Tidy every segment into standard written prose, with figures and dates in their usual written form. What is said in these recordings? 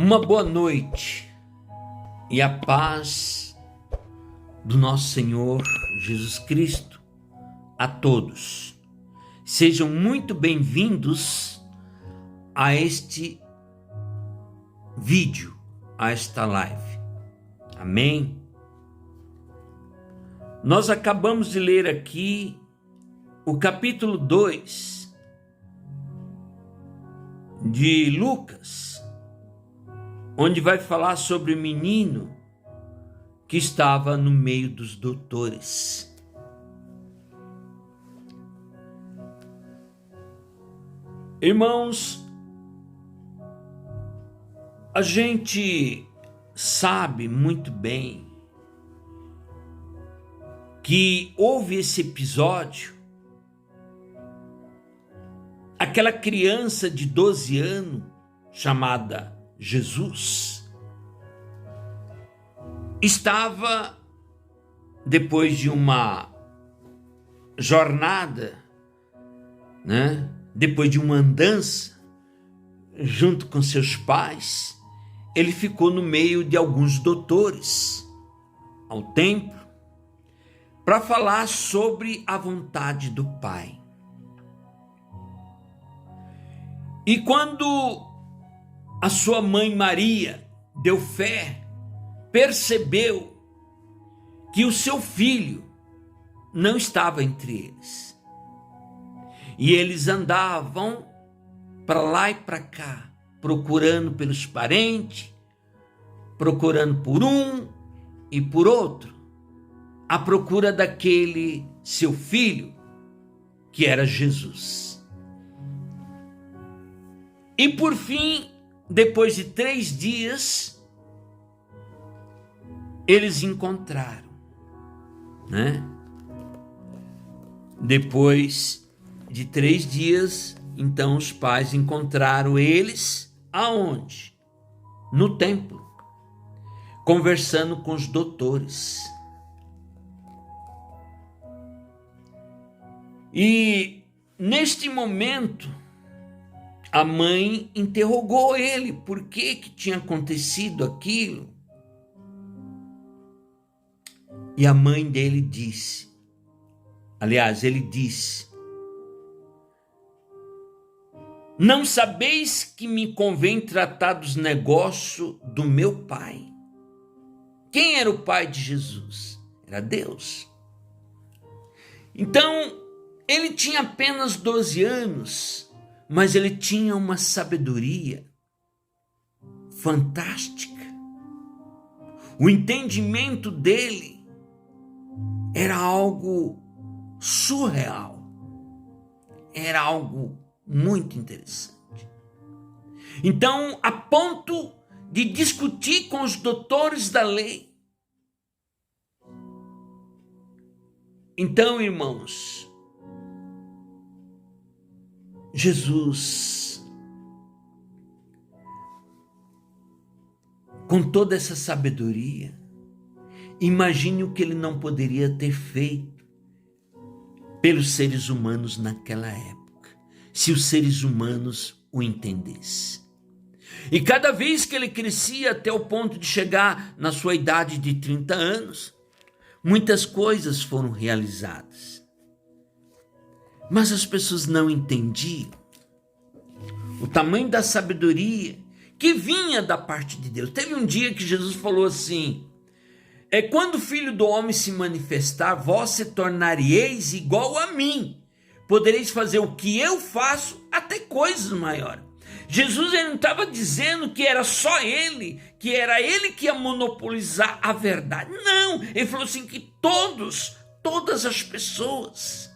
Uma boa noite e a paz do nosso Senhor Jesus Cristo a todos. Sejam muito bem-vindos a este vídeo, a esta live. Amém? Nós acabamos de ler aqui o capítulo 2 de Lucas, onde vai falar sobre o menino que estava no meio dos doutores. Irmãos, a gente sabe muito bem que houve esse episódio, aquela criança de 12 anos chamada Jesus estava, depois de uma jornada, depois de uma andança, junto com seus pais, ele ficou no meio de alguns doutores ao templo para falar sobre a vontade do Pai. E quando a sua mãe Maria deu fé, percebeu que o seu filho não estava entre eles. E eles andavam para lá e para cá, procurando pelos parentes, procurando por um e por outro, à procura daquele seu filho, que era Jesus. E por fim, depois de 3 dias, eles encontraram, Depois de 3 dias, então os pais encontraram eles aonde? No templo, conversando com os doutores. E neste momento, a mãe interrogou ele por que tinha acontecido aquilo. E a mãe dele disse, ele disse: não sabeis que me convém tratar dos negócios do meu pai? Quem era o pai de Jesus? Era Deus. Então, ele tinha apenas 12 anos, mas ele tinha uma sabedoria fantástica. O entendimento dele era algo surreal. Era algo muito interessante. Então, a ponto de discutir com os doutores da lei. Então, irmãos, Jesus, com toda essa sabedoria, imagine o que ele não poderia ter feito pelos seres humanos naquela época, se os seres humanos o entendessem. E cada vez que ele crescia até o ponto de chegar na sua idade de 30 anos, muitas coisas foram realizadas. Mas as pessoas não entendiam o tamanho da sabedoria que vinha da parte de Deus. Teve um dia que Jesus falou assim: quando o Filho do Homem se manifestar, vós se tornareis igual a mim. Podereis fazer o que eu faço, até coisas maiores. Jesus ele não estava dizendo que era só ele, que era ele que ia monopolizar a verdade. Não, ele falou assim que todas as pessoas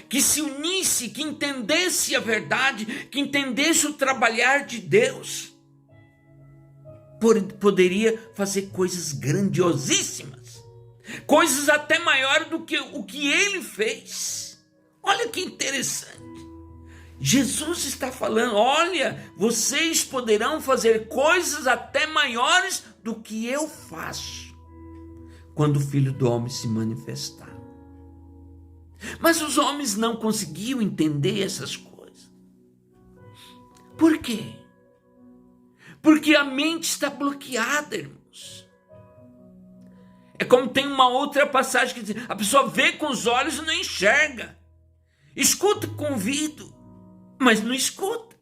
que se unisse, que entendesse a verdade, que entendesse o trabalhar de Deus, poderia fazer coisas grandiosíssimas, coisas até maiores do que o que ele fez. Olha que interessante. Jesus está falando: olha, vocês poderão fazer coisas até maiores do que eu faço, quando o Filho do Homem se manifestar. Mas os homens não conseguiam entender essas coisas. Por quê? Porque a mente está bloqueada, irmãos. É como tem uma outra passagem que diz, a pessoa vê com os olhos e não enxerga. Escuta com o ouvido, mas não escuta.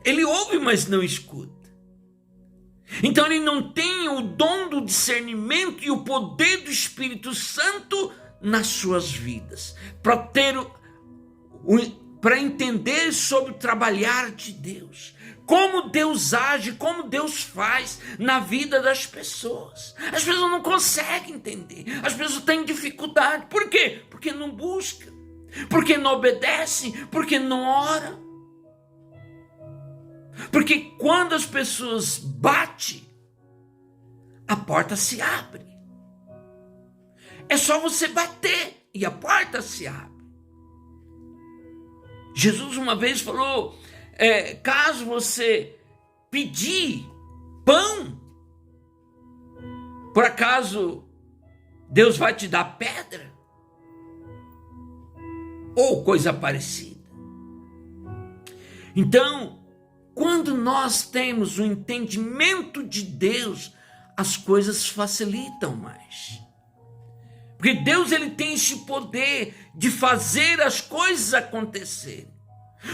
Ele ouve, mas não escuta. Então ele não tem o dom do discernimento e o poder do Espírito Santo nas suas vidas, para entender sobre o trabalhar de Deus, como Deus age, como Deus faz na vida das pessoas. As pessoas não conseguem entender, as pessoas têm dificuldade. Por quê? Porque não buscam, porque não obedecem, porque não oram. Porque quando as pessoas batem, a porta se abre. É só você bater e a porta se abre. Jesus uma vez falou, caso você pedir pão, por acaso Deus vai te dar pedra? Ou coisa parecida. Então, quando nós temos o entendimento de Deus, as coisas facilitam mais. Porque Deus, ele tem esse poder de fazer as coisas acontecerem.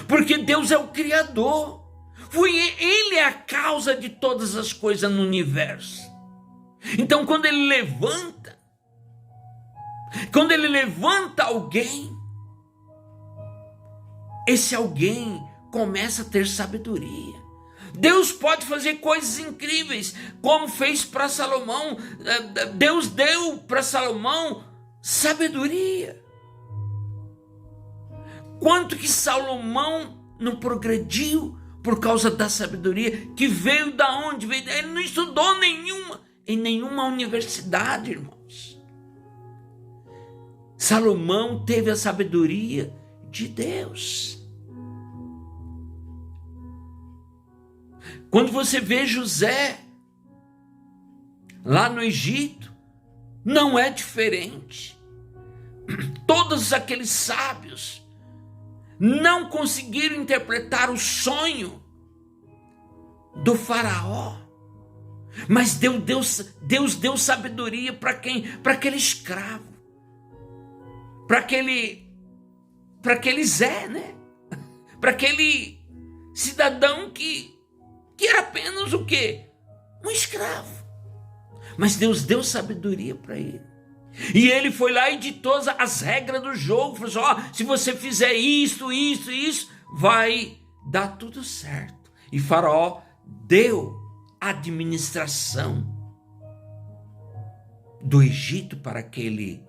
Porque Deus é o Criador. Ele é a causa de todas as coisas no universo. Então, quando ele levanta alguém, esse alguém começa a ter sabedoria. Deus pode fazer coisas incríveis, como fez para Salomão. Deus deu para Salomão sabedoria. Quanto que Salomão não progrediu por causa da sabedoria, que veio da onde veio? Ele não estudou em nenhuma universidade, irmãos. Salomão teve a sabedoria de Deus. Quando você vê José lá no Egito, não é diferente. Todos aqueles sábios não conseguiram interpretar o sonho do faraó, mas Deus deu sabedoria para quem? Para aquele escravo, para aquele Zé, né? Para aquele cidadão que era apenas o quê? Um escravo. Mas Deus deu sabedoria para ele. E ele foi lá e ditou as regras do jogo. Falou assim, se você fizer isso, vai dar tudo certo. E Faraó deu a administração do Egito para aquele,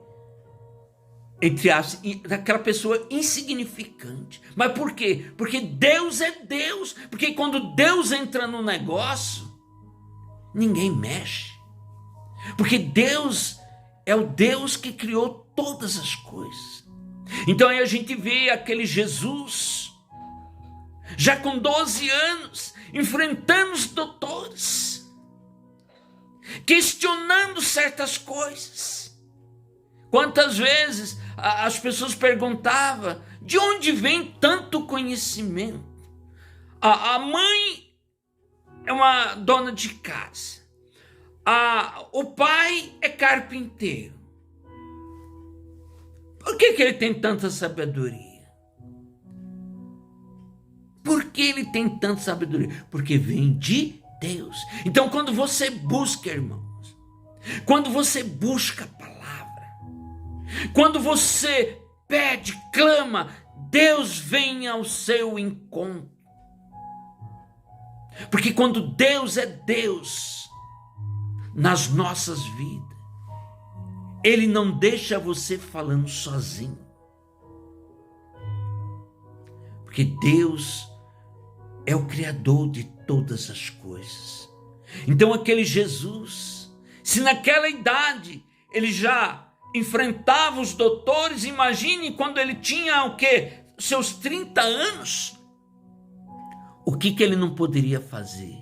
entre aspas, daquela pessoa insignificante. Mas por quê? Porque Deus é Deus. Porque quando Deus entra no negócio, ninguém mexe. Porque Deus é o Deus que criou todas as coisas. Então aí a gente vê aquele Jesus, já com 12 anos, enfrentando os doutores, questionando certas coisas. Quantas vezes as pessoas perguntavam, de onde vem tanto conhecimento? A mãe é uma dona de casa. O pai é carpinteiro. Por que ele tem tanta sabedoria? Por que ele tem tanta sabedoria? Porque vem de Deus. Então, quando você busca, irmãos, quando você busca a palavra, quando você pede, clama, Deus vem ao seu encontro. Porque quando Deus é Deus nas nossas vidas, Ele não deixa você falando sozinho. Porque Deus é o Criador de todas as coisas. Então aquele Jesus, se naquela idade ele já enfrentava os doutores, imagine quando ele tinha o quê? Seus 30 anos. O que ele não poderia fazer?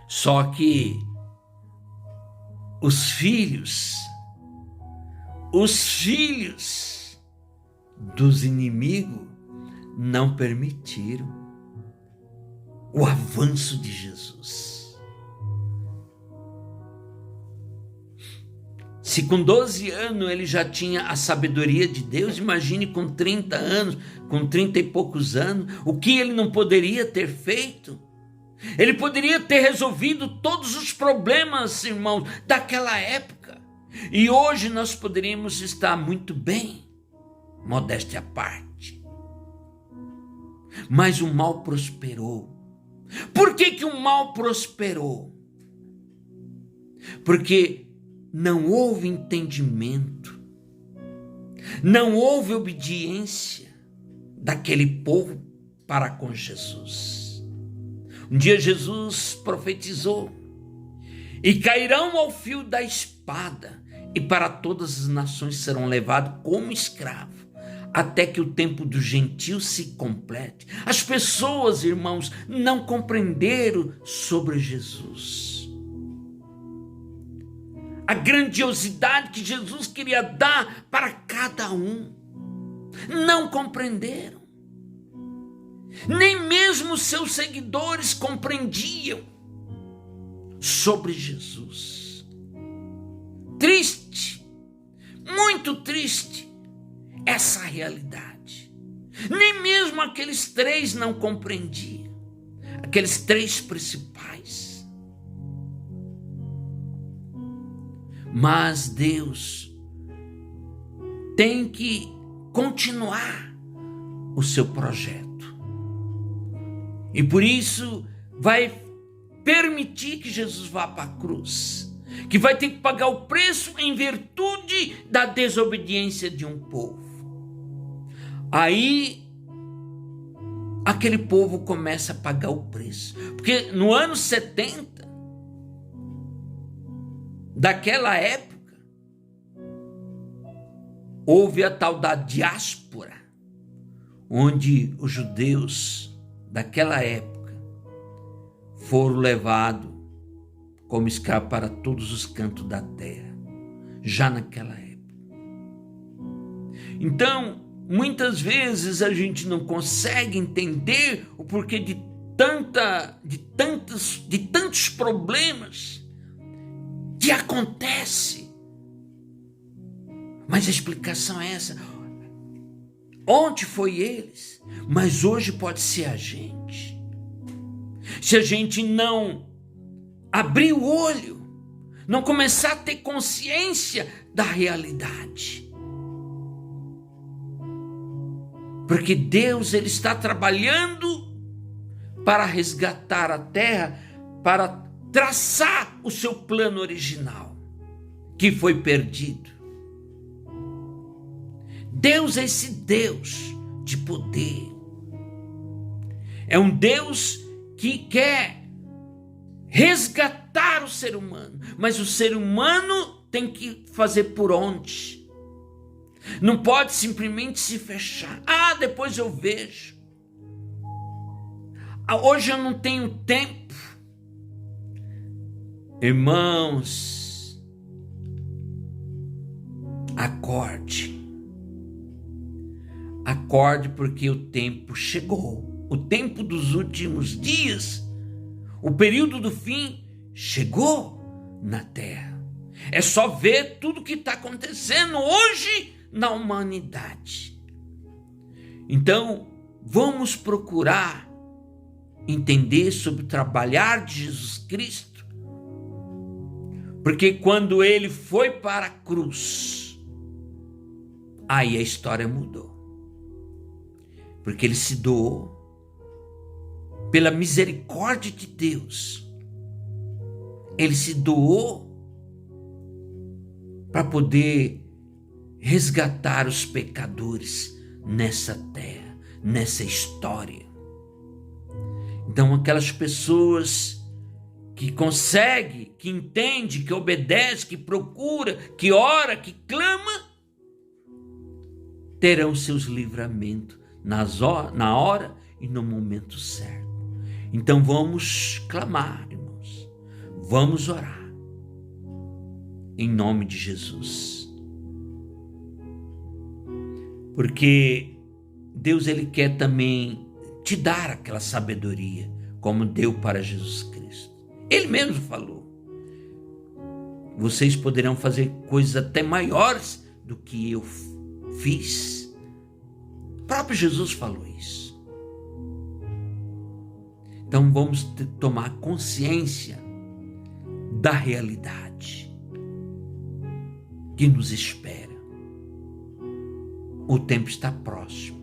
Só que os filhos dos inimigos não permitiram. o avanço de Jesus. Se com 12 anos ele já tinha a sabedoria de Deus, imagine com 30 anos, com 30 e poucos anos, o que ele não poderia ter feito? Ele poderia ter resolvido todos os problemas, irmãos, daquela época. E hoje nós poderíamos estar muito bem, modéstia à parte. Mas o mal prosperou. Por que o mal prosperou? Porque não houve entendimento, não houve obediência daquele povo para com Jesus. Um dia Jesus profetizou: e cairão ao fio da espada, e para todas as nações serão levados como escravos, até que o tempo do gentio se complete. As pessoas, irmãos, não compreenderam sobre Jesus. A grandiosidade que Jesus queria dar para cada um. Não compreenderam. Nem mesmo seus seguidores compreendiam sobre Jesus. Triste, muito triste essa realidade. Nem mesmo aqueles 3 não compreendiam. Aqueles 3 principais. Mas Deus tem que continuar o seu projeto. E por isso vai permitir que Jesus vá para a cruz, que vai ter que pagar o preço em virtude da desobediência de um povo. Aí aquele povo começa a pagar o preço, porque no ano 70 daquela época houve a tal da diáspora, onde os judeus daquela época foram levados como escravos para todos os cantos da terra, já naquela época. Então, muitas vezes a gente não consegue entender o porquê de tantos problemas que acontece. Mas a explicação é essa. Ontem foi eles, mas hoje pode ser a gente. Se a gente não abrir o olho, não começar a ter consciência da realidade. Porque Deus, ele está trabalhando para resgatar a terra, para traçar o seu plano original, que foi perdido. Deus é esse Deus de poder. É um Deus que quer resgatar o ser humano, mas o ser humano tem que fazer por onde? Não pode simplesmente se fechar. Depois eu vejo. Hoje eu não tenho tempo. Irmãos, acorde. Acorde, porque o tempo chegou. O tempo dos últimos dias, o período do fim, chegou na terra. É só ver tudo que está acontecendo hoje na humanidade. Então, vamos procurar entender sobre o trabalhar de Jesus Cristo, porque quando ele foi para a cruz, aí a história mudou. Porque ele se doou pela misericórdia de Deus. Ele se doou para poder resgatar os pecadores nessa terra, nessa história. Então, aquelas pessoas que conseguem, que entendem, que obedecem, que procura, que ora, que clama, terão seus livramentos na hora e no momento certo. Então vamos clamar, irmãos. Vamos orar. Em nome de Jesus. Porque Deus, ele quer também te dar aquela sabedoria como deu para Jesus Cristo. Ele mesmo falou: vocês poderão fazer coisas até maiores do que eu fiz. O próprio Jesus falou isso. Então vamos tomar consciência da realidade que nos espera. O tempo está próximo.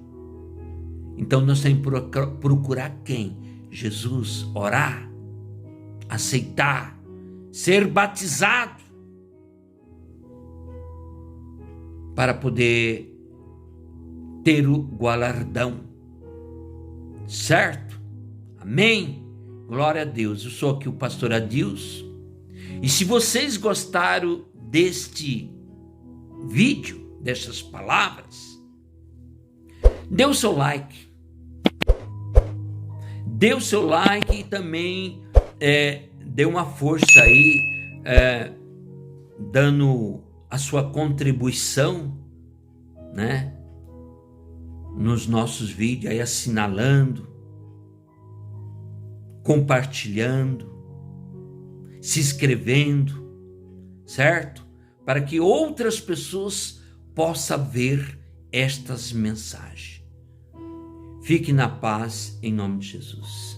Então nós temos que procurar quem? Jesus, orar, aceitar, ser batizado, para poder ter o galardão. Certo? Amém? Glória a Deus. Eu sou aqui o pastor Adilson. E se vocês gostaram deste vídeo, dessas palavras, dê o seu like. Dê o seu like e também dê uma força aí, dando a sua contribuição, né? Nos nossos vídeos, aí assinalando, compartilhando, se inscrevendo, certo? Para que outras pessoas possam ver estas mensagens. Fique na paz, em nome de Jesus.